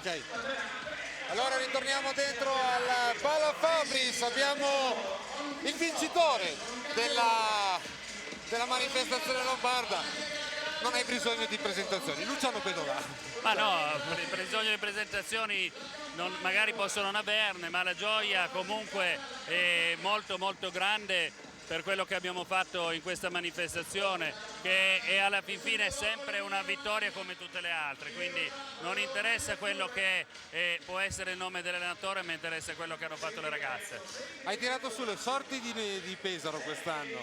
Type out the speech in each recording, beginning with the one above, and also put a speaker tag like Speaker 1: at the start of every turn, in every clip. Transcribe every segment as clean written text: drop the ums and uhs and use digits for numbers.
Speaker 1: Ok. Allora ritorniamo dentro al Pala Fabris, abbiamo il vincitore della manifestazione lombarda. Non hai bisogno di presentazioni, Luciano Pedolà.
Speaker 2: Ma no, bisogno di presentazioni magari posso non averne, ma la gioia comunque è molto molto grande per quello che abbiamo fatto in questa manifestazione, che è alla fin fine sempre una vittoria come tutte le altre, quindi non interessa quello che può essere il nome dell'allenatore, ma interessa quello che hanno fatto le ragazze.
Speaker 1: Hai tirato sulle sorti di Pesaro quest'anno,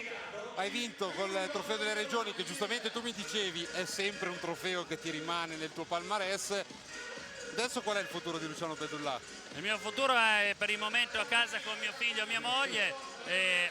Speaker 1: hai vinto col trofeo delle regioni, che giustamente tu mi dicevi è sempre un trofeo che ti rimane nel tuo palmarès. Adesso qual è il futuro di Luciano Pedullà?
Speaker 2: Il mio futuro è per il momento a casa con mio figlio e mia moglie,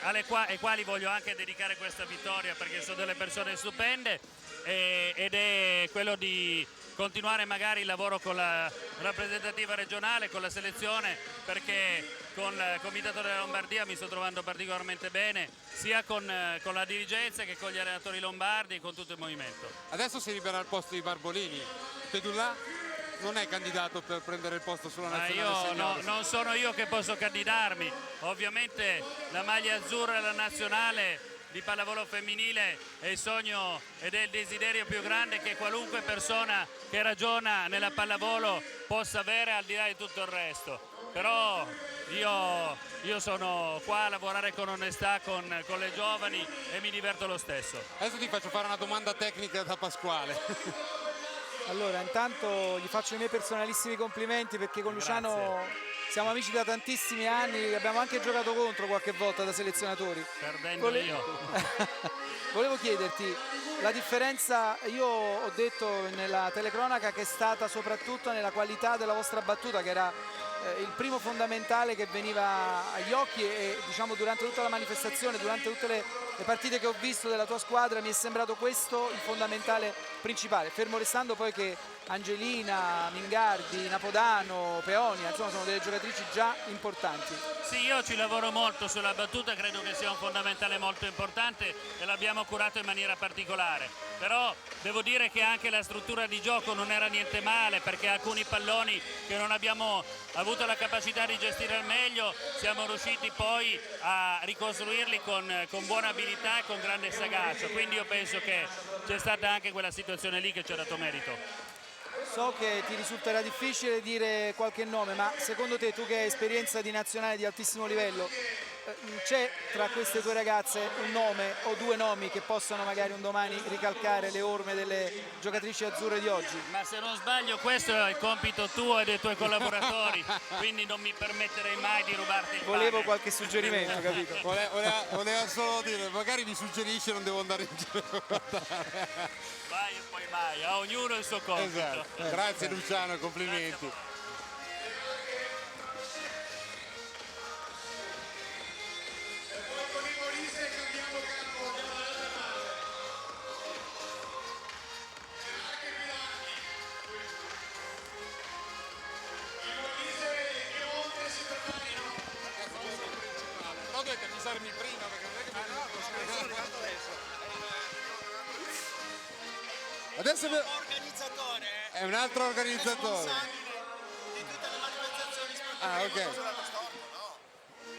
Speaker 2: ai quali voglio anche dedicare questa vittoria perché sono delle persone stupende, ed è quello di continuare magari il lavoro con la rappresentativa regionale, con la selezione, perché con il Comitato della Lombardia mi sto trovando particolarmente bene, sia con la dirigenza che con gli allenatori lombardi e con tutto il movimento.
Speaker 1: Adesso si libera il posto di Barbolini, Pedullà non è candidato per prendere il posto sulla nazionale senior.
Speaker 2: Non sono io che posso candidarmi, ovviamente la maglia azzurra della nazionale di pallavolo femminile è il sogno ed è il desiderio più grande che qualunque persona che ragiona nella pallavolo possa avere, al di là di tutto il resto. Però io sono qua a lavorare con onestà con le giovani e mi diverto lo stesso.
Speaker 1: Adesso ti faccio fare una domanda tecnica da Pasquale.
Speaker 3: Allora, intanto gli faccio i miei personalissimi complimenti perché con Luciano siamo amici da tantissimi anni, abbiamo anche giocato contro qualche volta da selezionatori.
Speaker 2: Perdendo io.
Speaker 3: Volevo chiederti, la differenza, io ho detto nella telecronaca che è stata soprattutto nella qualità della vostra battuta, che era il primo fondamentale che veniva agli occhi, e diciamo durante tutta la manifestazione, durante tutte le partite che ho visto della tua squadra mi è sembrato questo il fondamentale principale, fermo restando poi che Angelina, Mingardi, Napodano, Peonia, insomma sono delle giocatrici già importanti.
Speaker 2: Sì, io ci lavoro molto sulla battuta, credo che sia un fondamentale molto importante e l'abbiamo curato in maniera particolare, però devo dire che anche la struttura di gioco non era niente male, perché alcuni palloni che non abbiamo avuto la capacità di gestire al meglio siamo riusciti poi a ricostruirli con buona abilità e con grande sagacia, quindi io penso che c'è stata anche quella situazione lì che ci ha dato merito.
Speaker 3: So che ti risulterà difficile dire qualche nome, ma secondo te, tu che hai esperienza di nazionale di altissimo livello, c'è tra queste tue ragazze un nome o due nomi che possano magari un domani ricalcare le orme delle giocatrici azzurre di oggi?
Speaker 2: Ma se non sbaglio questo è il compito tuo e dei tuoi collaboratori, quindi non mi permetterei mai di rubarti il pane.
Speaker 3: Volevo qualche suggerimento, capito?
Speaker 1: Voleva solo dire, magari mi suggerisce, non devo andare in giro a guardare.
Speaker 2: Mai e poi mai, a ognuno il suo compito.
Speaker 1: Esatto. Grazie Luciano, complimenti. No, dovete avvisarmi prima perché non è che sono arrivato adesso. Adesso
Speaker 4: Organizzatore
Speaker 1: è un altro organizzatore.
Speaker 4: di tutte le manifestazioni sportive.
Speaker 1: Ah, ok.
Speaker 4: No,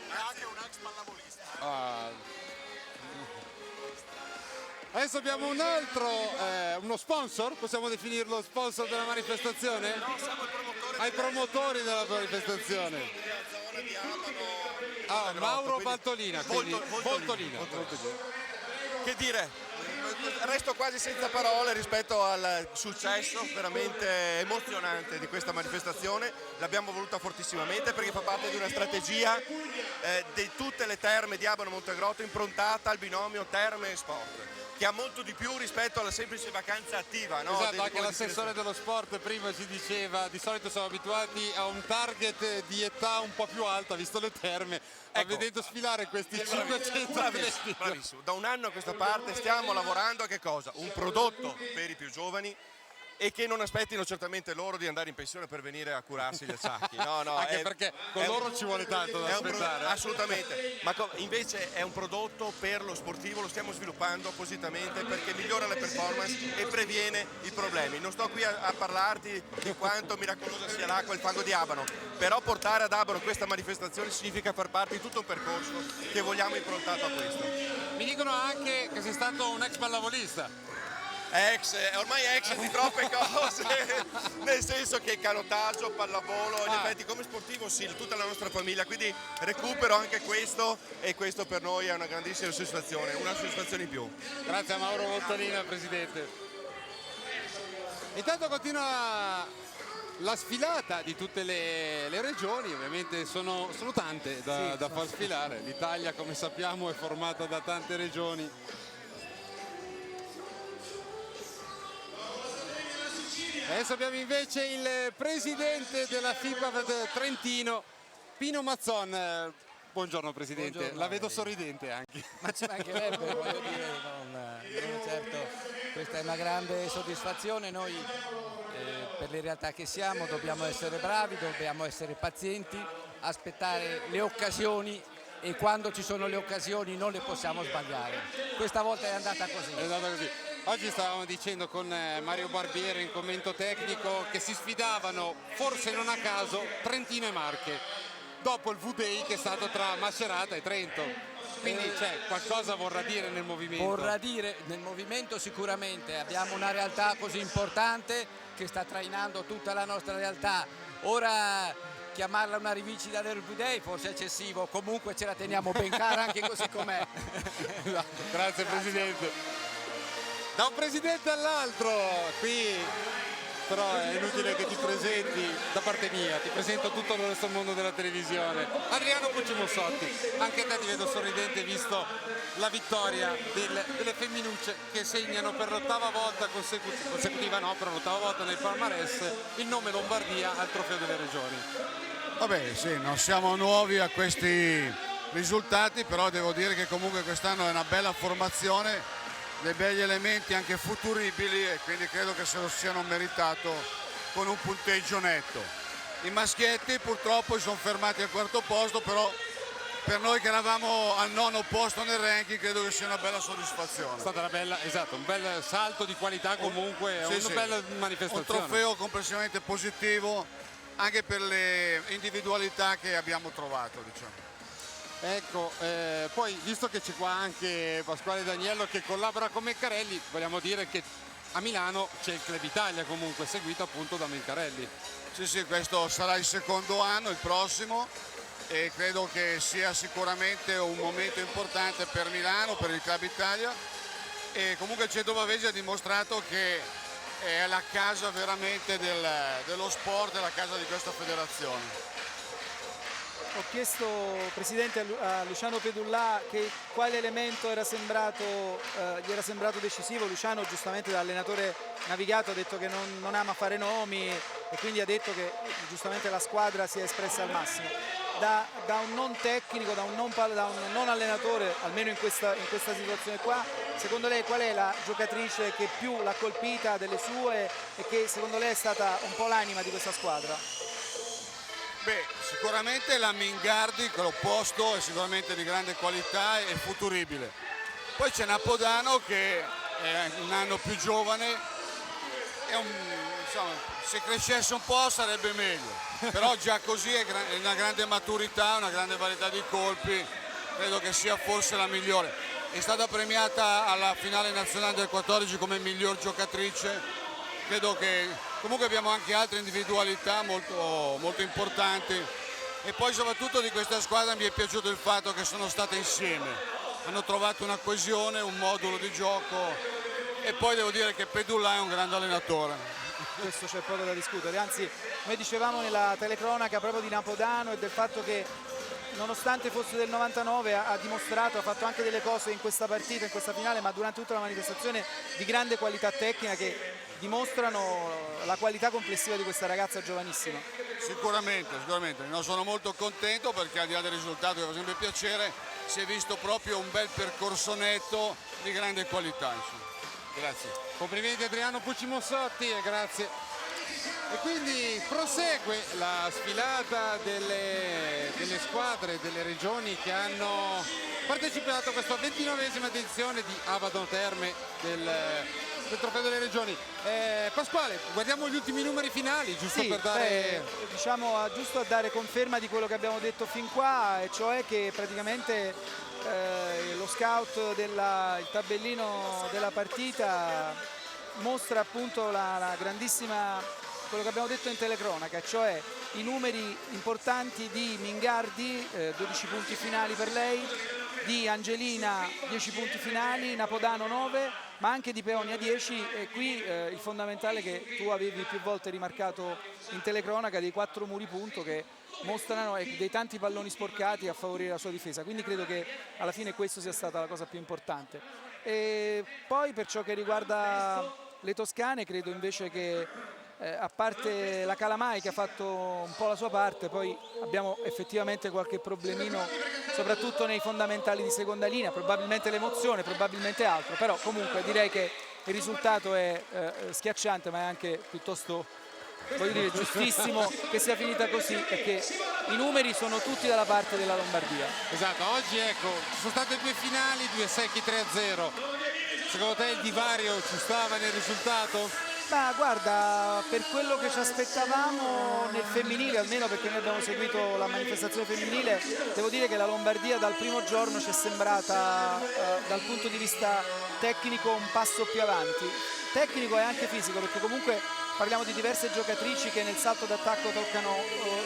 Speaker 4: è anche un ex pallavolista.
Speaker 1: Ah. Adesso abbiamo un altro, uno sponsor, possiamo definirlo sponsor della manifestazione?
Speaker 4: No, siamo il promotore.
Speaker 1: Ai promotori della manifestazione.
Speaker 4: Della zona di Abano.
Speaker 1: Ah, Mauro Valtolina, quindi
Speaker 4: Voltolina.
Speaker 1: Voltolina.
Speaker 4: Che dire? Resto quasi senza parole rispetto al successo veramente emozionante di questa manifestazione. L'abbiamo voluta fortissimamente perché fa parte di una strategia di tutte le terme di Abano Montegrotto improntata al binomio terme e sport, che ha molto di più rispetto alla semplice vacanza attiva, no?
Speaker 1: Esatto, anche l'assessore dello sport prima ci diceva di solito siamo abituati a un target di età un po' più alta, visto le terme,
Speaker 4: ecco,
Speaker 1: vedendo sfilare questi 500
Speaker 4: bravissimo. Da un anno a questa parte stiamo lavorando a che cosa? Un prodotto per i più giovani e che non aspettino certamente loro di andare in pensione per venire a curarsi gli acciacchi. No,
Speaker 1: Anche perché con loro ci vuole tanto da aspettare.
Speaker 4: Assolutamente, ma invece è un prodotto per lo sportivo, lo stiamo sviluppando appositamente perché migliora le performance e previene i problemi. Non sto qui a parlarti di quanto miracolosa sia l'acqua e il fango di Abano, però portare ad Abano questa manifestazione significa far parte di tutto un percorso che vogliamo improntato a questo.
Speaker 1: Mi dicono anche che sei stato un ex pallavolista.
Speaker 4: Ormai ex di troppe cose, nel senso che canottaggio, pallavolo, in effetti come sportivo sì, tutta la nostra famiglia, quindi recupero anche questo e questo per noi è una grandissima soddisfazione, una soddisfazione in più.
Speaker 1: Grazie a Mauro Voltolina, Presidente. Intanto continua la sfilata di tutte le regioni, ovviamente sono tante da far sfilare. L'Italia, come sappiamo, è formata da tante regioni. Adesso abbiamo invece il presidente della FIPA Trentino, Pino Mazzon. Buongiorno Presidente,
Speaker 5: Buongiorno,
Speaker 1: la vedo sorridente anche.
Speaker 5: ma ci mancherebbe, voglio dire, non certo, questa è una grande soddisfazione. Noi per le realtà che siamo dobbiamo essere bravi, dobbiamo essere pazienti, aspettare le occasioni e quando ci sono le occasioni non le possiamo sbagliare. Questa volta è andata così.
Speaker 1: È andata così. Oggi stavamo dicendo con Mario Barbieri in commento tecnico che si sfidavano, forse non a caso, Trentino e Marche, dopo il V-Day che è stato tra Macerata e Trento. Quindi qualcosa vorrà dire nel movimento.
Speaker 5: Vorrà dire nel movimento sicuramente, abbiamo una realtà così importante che sta trainando tutta la nostra realtà. Ora chiamarla una rivincita del V-Day forse è eccessivo, comunque ce la teniamo ben cara anche così com'è.
Speaker 1: Grazie Presidente. Da un presidente all'altro, qui però è inutile che ti presenti da parte mia, ti presento tutto il resto del mondo della televisione. Adriano Cucimossotti, anche te ti vedo sorridente visto la vittoria delle femminucce che segnano per l'ottava volta consecutiva, no, per l'ottava volta nel palmarès il nome Lombardia al trofeo delle regioni.
Speaker 6: Vabbè sì, non siamo nuovi a questi risultati, però devo dire che comunque quest'anno è una bella formazione, dei begli elementi anche futuribili e quindi credo che se lo siano meritato con un punteggio netto. I maschietti purtroppo si sono fermati al quarto posto, però per noi che eravamo al nono posto nel ranking credo che sia una bella soddisfazione.
Speaker 1: È stata una bella, esatto, un bel salto di qualità comunque,
Speaker 6: Sì,
Speaker 1: bella manifestazione.
Speaker 6: Un trofeo complessivamente positivo anche per le individualità che abbiamo trovato, diciamo.
Speaker 1: Ecco, poi visto che c'è qua anche Pasquale Daniello che collabora con Meccarelli, vogliamo dire che a Milano c'è il Club Italia comunque seguito appunto da Meccarelli.
Speaker 6: Sì, questo sarà il secondo anno, il prossimo, e credo che sia sicuramente un momento importante per Milano, per il Club Italia, e comunque il Centro Pavese ha dimostrato che è la casa veramente dello sport, è la casa di questa federazione.
Speaker 3: Ho chiesto, Presidente, a Luciano Pedullà quale elemento gli era sembrato decisivo. Luciano, giustamente da allenatore navigato, ha detto che non ama fare nomi e quindi ha detto che giustamente la squadra si è espressa al massimo. Da un non tecnico, da un non allenatore, almeno in questa situazione qua, secondo lei qual è la giocatrice che più l'ha colpita delle sue e che secondo lei è stata un po' l'anima di questa squadra?
Speaker 6: Beh, sicuramente la Mingardi, l'opposto, è sicuramente di grande qualità e futuribile. Poi c'è Napodano che è un anno più giovane, se crescesse un po' sarebbe meglio, però già così è una grande maturità, una grande varietà di colpi, credo che sia forse la migliore. È stata premiata alla finale nazionale del 14 come miglior giocatrice. Credo che comunque abbiamo anche altre individualità molto, molto importanti e poi soprattutto di questa squadra mi è piaciuto il fatto che sono state insieme, hanno trovato una coesione, un modulo di gioco e poi devo dire che Pedullà è un grande allenatore.
Speaker 3: Questo c'è poco da discutere, anzi noi dicevamo nella telecronaca proprio di Napodano e del fatto che nonostante fosse del 99 ha dimostrato, ha fatto anche delle cose in questa partita, in questa finale, ma durante tutta la manifestazione di grande qualità tecnica che dimostrano la qualità complessiva di questa ragazza giovanissima.
Speaker 6: Sicuramente, no, sono molto contento perché al di là del risultato che fa sempre piacere si è visto proprio un bel percorso netto di grande qualità. Insomma. Grazie.
Speaker 1: Complimenti Adriano Pucci Mossotti e grazie. E quindi prosegue la sfilata delle squadre, delle regioni che hanno partecipato a questa 29esima edizione di Abano Terme del Trofeo delle Regioni. Pasquale, guardiamo gli ultimi numeri finali, giusto
Speaker 3: Sì,
Speaker 1: per dare...
Speaker 3: diciamo, giusto a dare conferma di quello che abbiamo detto fin qua, e cioè che praticamente lo scout il tabellino della partita mostra appunto la grandissima, quello che abbiamo detto in telecronaca, cioè i numeri importanti di Mingardi, 12 punti finali per lei, di Angelina 10 punti finali, Napodano 9, ma anche di Peonia 10, e qui il fondamentale che tu avevi più volte rimarcato in telecronaca, dei 4 muri punto che mostrano, e dei tanti palloni sporcati a favorire la sua difesa, quindi credo che alla fine questo sia stata la cosa più importante. E poi per ciò che riguarda le toscane, credo invece che a parte la Calamai che ha fatto un po' la sua parte, poi abbiamo effettivamente qualche problemino soprattutto nei fondamentali di seconda linea, probabilmente l'emozione, probabilmente altro, però comunque direi che il risultato è schiacciante, ma è anche piuttosto, voglio dire, giustissimo che sia finita così, perché i numeri sono tutti dalla parte della Lombardia.
Speaker 1: Esatto, oggi ecco, ci sono state due finali, due secchi 3-0. Secondo te il divario ci stava nel risultato?
Speaker 3: Ma guarda, per quello che ci aspettavamo nel femminile, almeno perché noi abbiamo seguito la manifestazione femminile, devo dire che la Lombardia dal primo giorno ci è sembrata dal punto di vista tecnico un passo più avanti, tecnico e anche fisico, perché comunque parliamo di diverse giocatrici che nel salto d'attacco toccano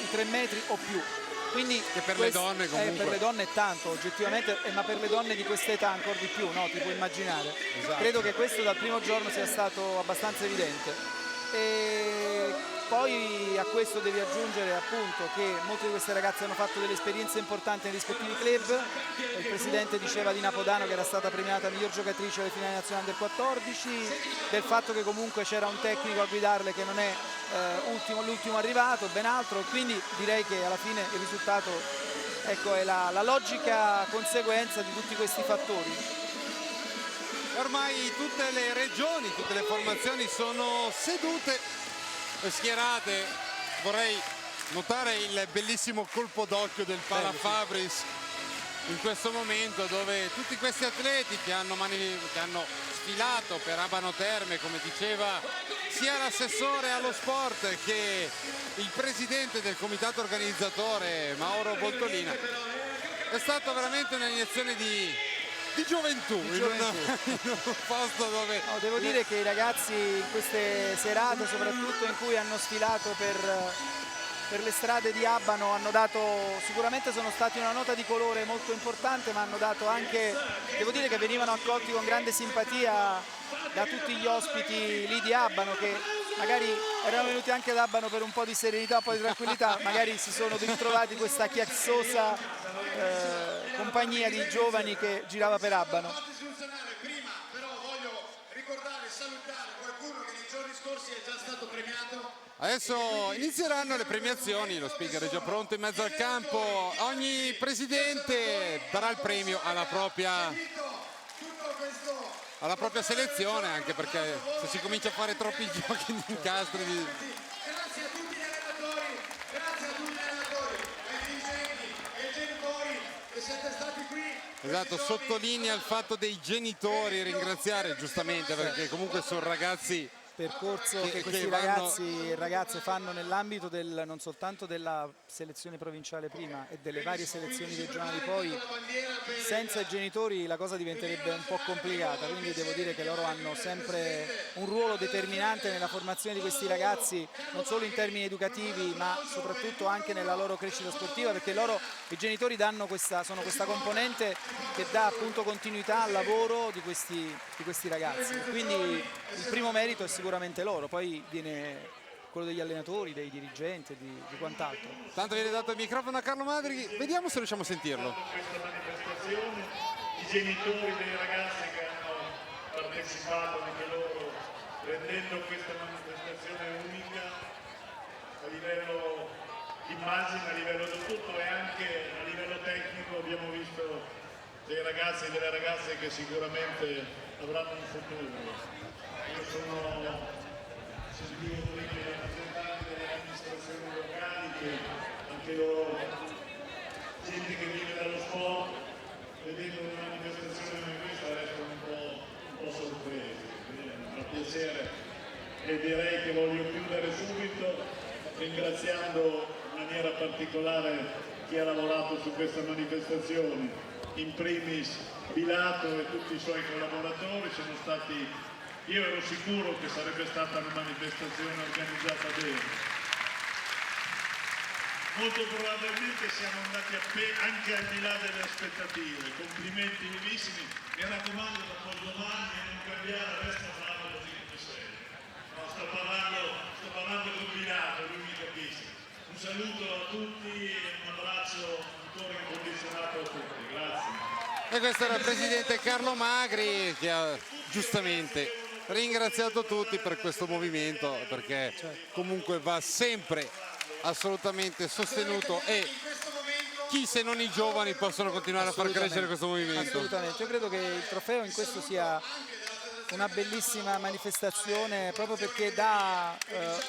Speaker 3: i 3 metri o più. Quindi
Speaker 1: che per le donne comunque
Speaker 3: per le donne è tanto oggettivamente, ma per le donne di questa età ancora di più, no? Ti puoi immaginare.
Speaker 1: Esatto.
Speaker 3: Credo che questo dal primo giorno sia stato abbastanza evidente, e poi a questo devi aggiungere appunto che molte di queste ragazze hanno fatto delle esperienze importanti nei rispettivi club. Il presidente diceva di Napodano che era stata premiata miglior giocatrice alle finali nazionali del 14, del fatto che comunque c'era un tecnico a guidarle che non è l'ultimo arrivato, ben altro, quindi direi che alla fine il risultato, ecco, è la logica conseguenza di tutti questi fattori.
Speaker 1: Ormai tutte le regioni, tutte le formazioni sono sedute, schierate. Vorrei notare il bellissimo colpo d'occhio del Parafabris in questo momento, dove tutti questi atleti che hanno sfilato per Abano Terme, come diceva sia l'assessore allo sport che il presidente del comitato organizzatore Mauro Boltolina, è stata veramente un'iniezione di gioventù, in un posto dove...
Speaker 3: No, devo dire che i ragazzi in queste serate, soprattutto in cui hanno sfilato per le strade di Abano, hanno dato, sicuramente sono stati una nota di colore molto importante, ma hanno dato anche, devo dire che venivano accolti con grande simpatia da tutti gli ospiti lì di Abano, che magari erano venuti anche ad Abano per un po' di serenità, un po' di tranquillità, magari si sono ritrovati questa chiassosa compagnia di giovani che girava per Abano.
Speaker 7: Prima però voglio ricordare e salutare qualcuno che nei giorni scorsi è già stato premiato.
Speaker 1: Adesso inizieranno le premiazioni, lo speaker è già pronto in mezzo al campo, ogni presidente darà il premio alla propria selezione, anche perché se si comincia a fare troppi giochi di incastri...
Speaker 7: Grazie a tutti gli allenatori, grazie a tutti gli allenatori, ai dirigenti e ai genitori che siete stati qui.
Speaker 1: Esatto, sottolinea il fatto dei genitori, ringraziare giustamente, perché comunque sono ragazzi...
Speaker 3: Percorso che questi ragazzi e ragazze fanno nell'ambito non soltanto della selezione provinciale prima e delle varie selezioni regionali poi. Senza i genitori la cosa diventerebbe un po' complicata, quindi devo dire che loro hanno sempre un ruolo determinante nella formazione di questi ragazzi, non solo in termini educativi ma soprattutto anche nella loro crescita sportiva, perché i genitori sono questa componente che dà appunto continuità al lavoro di questi ragazzi, quindi il primo merito è sicuramente loro, poi viene quello degli allenatori, dei dirigenti, di quant'altro.
Speaker 1: Tanto viene dato il microfono a Carlo Madri, vediamo se riusciamo a sentirlo.
Speaker 8: Questa manifestazione, i genitori dei ragazzi che hanno partecipato anche loro, rendendo questa manifestazione unica a livello immagine, a livello di tutto e anche a livello tecnico. Abbiamo visto dei ragazzi ragazzi e delle ragazze che sicuramente avranno un futuro. Io sono sentito prima i rappresentanti delle amministrazioni locali che anche loro, gente che vive dallo sport, vedendo una manifestazione come questa restano un po' sorpresi. Quindi mi fa piacere e direi che voglio chiudere subito ringraziando in maniera particolare chi ha lavorato su questa manifestazione, in primis Bilato e tutti i suoi collaboratori. Io ero sicuro che sarebbe stata una manifestazione organizzata bene. Molto probabilmente siamo andati anche al di là delle aspettative. Complimenti vivissimi, mi raccomando da domani a non cambiare, resta bravo così come sei. No, sto parlando con Bilato, lui mi capisce. Un saluto a tutti e un abbraccio ancora incondizionato a tutti, grazie.
Speaker 1: E questo era il presidente Carlo Magri che ha giustamente ringraziato tutti per questo movimento, perché comunque va sempre assolutamente sostenuto e chi se non i giovani possono continuare a far crescere questo movimento.
Speaker 3: Assolutamente, io credo che il trofeo in questo sia una bellissima manifestazione proprio perché dà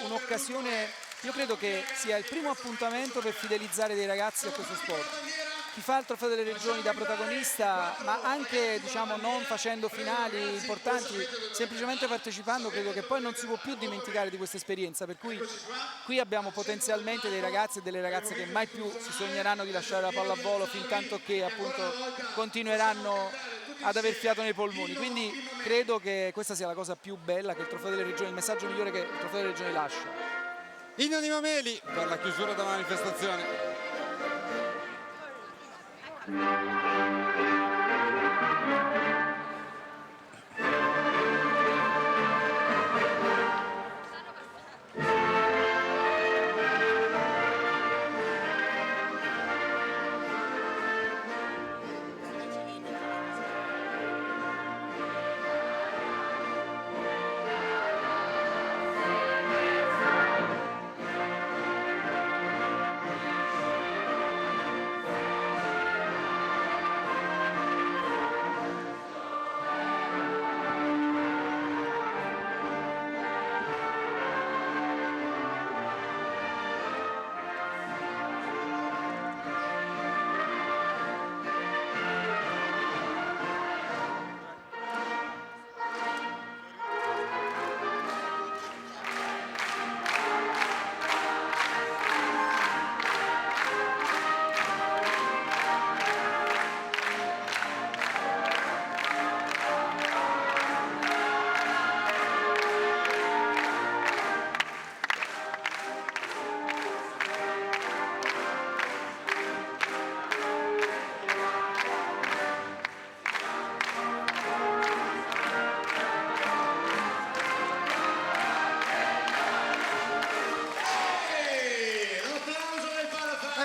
Speaker 3: un'occasione, io credo che sia il primo appuntamento per fidelizzare dei ragazzi a questo sport. Chi fa il trofeo delle regioni da protagonista, ma anche diciamo non facendo finali importanti, semplicemente partecipando, credo che poi non si può più dimenticare di questa esperienza, per cui qui abbiamo potenzialmente dei ragazzi e delle ragazze che mai più si sogneranno di lasciare la pallavolo fin tanto che appunto continueranno ad aver fiato nei polmoni, quindi credo che questa sia la cosa più bella che il trofeo delle regioni, il messaggio migliore che il trofeo delle regioni lascia.
Speaker 1: Inno di Mameli per la chiusura della manifestazione.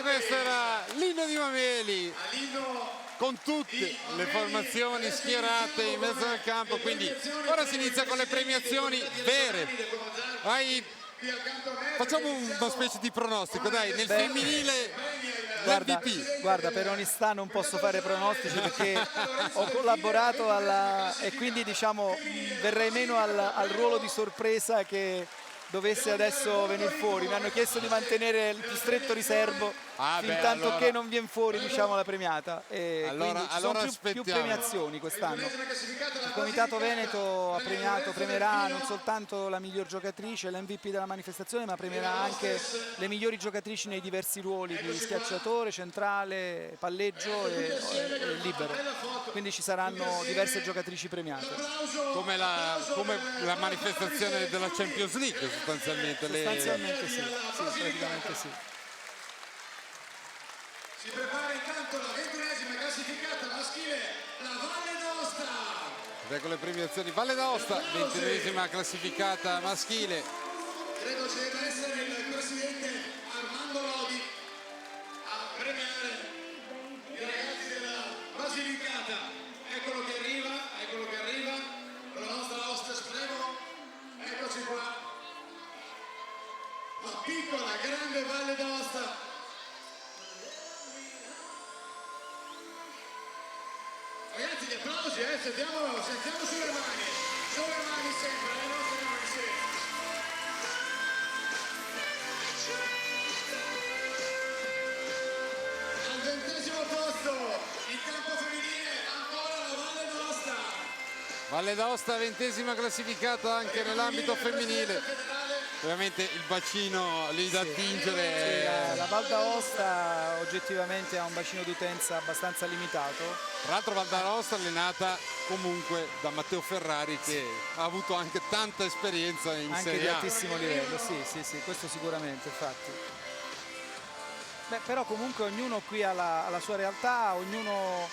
Speaker 1: Questo era l'inno di Mameli con tutte le formazioni schierate in mezzo al campo, quindi ora si inizia con le premiazioni vere. Facciamo una specie di pronostico, dai, nel femminile l'MVP.
Speaker 3: Guarda, per onestà non posso fare pronostici perché ho collaborato e quindi diciamo verrei meno al ruolo di sorpresa che dovesse adesso venire fuori. Mi hanno chiesto di mantenere il più stretto riservo tanto che non viene fuori diciamo la premiata e allora ci sono più premiazioni quest'anno. Il Comitato Veneto premierà non soltanto la miglior giocatrice, l'MVP della manifestazione, ma premierà anche le migliori giocatrici nei diversi ruoli di schiacciatore, centrale, palleggio e libero, quindi ci saranno diverse giocatrici premiate
Speaker 1: come la manifestazione della Champions League sostanzialmente
Speaker 3: sì, praticamente sì.
Speaker 7: Si prepara intanto la 21esima classificata maschile, la Valle d'Aosta.
Speaker 1: Ecco le premiazioni. Valle d'Aosta, 21esima classificata maschile.
Speaker 7: Credo ci debba essere il presidente Armando Lodi a premiare i ragazzi della Basilicata. Eccolo che arriva, con la nostra hostess, prego. Eccoci qua. La piccola, grande Valle d'Aosta. Ragazzi, applausi, sentiamo sulle mani sempre, le nostre mani, sì. Al 20° posto, in campo femminile, ancora la Valle d'Aosta.
Speaker 1: Valle d'Aosta 20ª classificata anche nell'ambito femminile. Ovviamente il bacino lì da attingere.
Speaker 3: Sì, la Val d'Aosta oggettivamente ha un bacino d'utenza abbastanza limitato.
Speaker 1: Tra l'altro Val d'Aosta allenata comunque da Matteo Ferrari, che ha avuto anche tanta esperienza in
Speaker 3: Anche
Speaker 1: Serie
Speaker 3: di
Speaker 1: A.
Speaker 3: altissimo livello, sì, questo sicuramente, infatti. Beh, però comunque ognuno qui ha la sua realtà, ognuno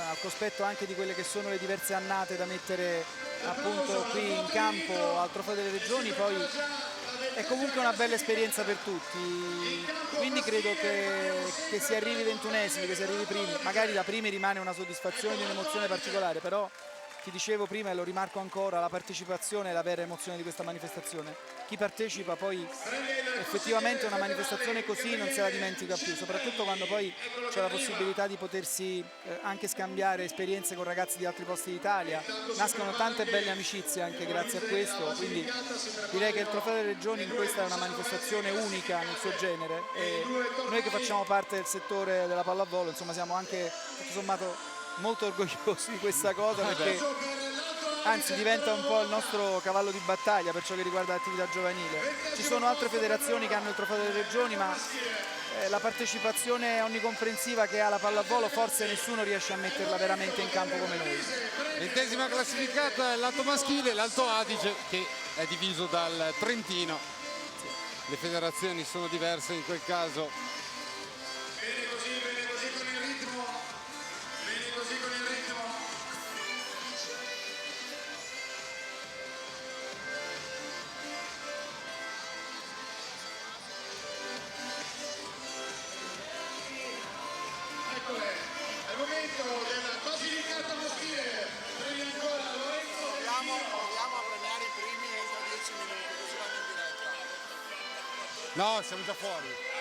Speaker 3: al cospetto anche di quelle che sono le diverse annate da mettere appunto qui in campo al Trofeo delle Regioni, poi è comunque una bella esperienza per tutti, quindi credo che si arrivi 21esimi, che si arrivi primi, magari da primi rimane una soddisfazione di un'emozione particolare, però ti dicevo prima e lo rimarco ancora, la partecipazione è la vera emozione di questa manifestazione. Chi partecipa poi effettivamente una manifestazione così non se la dimentica più, soprattutto quando poi c'è la possibilità di potersi anche scambiare esperienze con ragazzi di altri posti d'Italia, nascono tante belle amicizie anche grazie a questo, quindi direi che il Trofeo delle Regioni in questa è una manifestazione unica nel suo genere e noi che facciamo parte del settore della pallavolo insomma siamo anche tutto sommato molto orgogliosi di questa cosa, perché anzi diventa un po' il nostro cavallo di battaglia per ciò che riguarda l'attività giovanile. Ci sono altre federazioni che hanno il Trofeo delle Regioni, ma la partecipazione onnicomprensiva che ha la pallavolo forse nessuno riesce a metterla veramente in campo come noi.
Speaker 1: 20ª classificata è l'Alto Maschile, l'Alto Adige che è diviso dal Trentino. Le federazioni sono diverse in quel caso.
Speaker 7: Bene così con il ritmo. Bene così con il ritmo. Eccole, è il momento della Basilicata maschile. Premi ancora Lorenzo.
Speaker 6: Proviamo a premiare i primi entro 10 minuti, così vanno in diretta.
Speaker 1: No, siamo già fuori.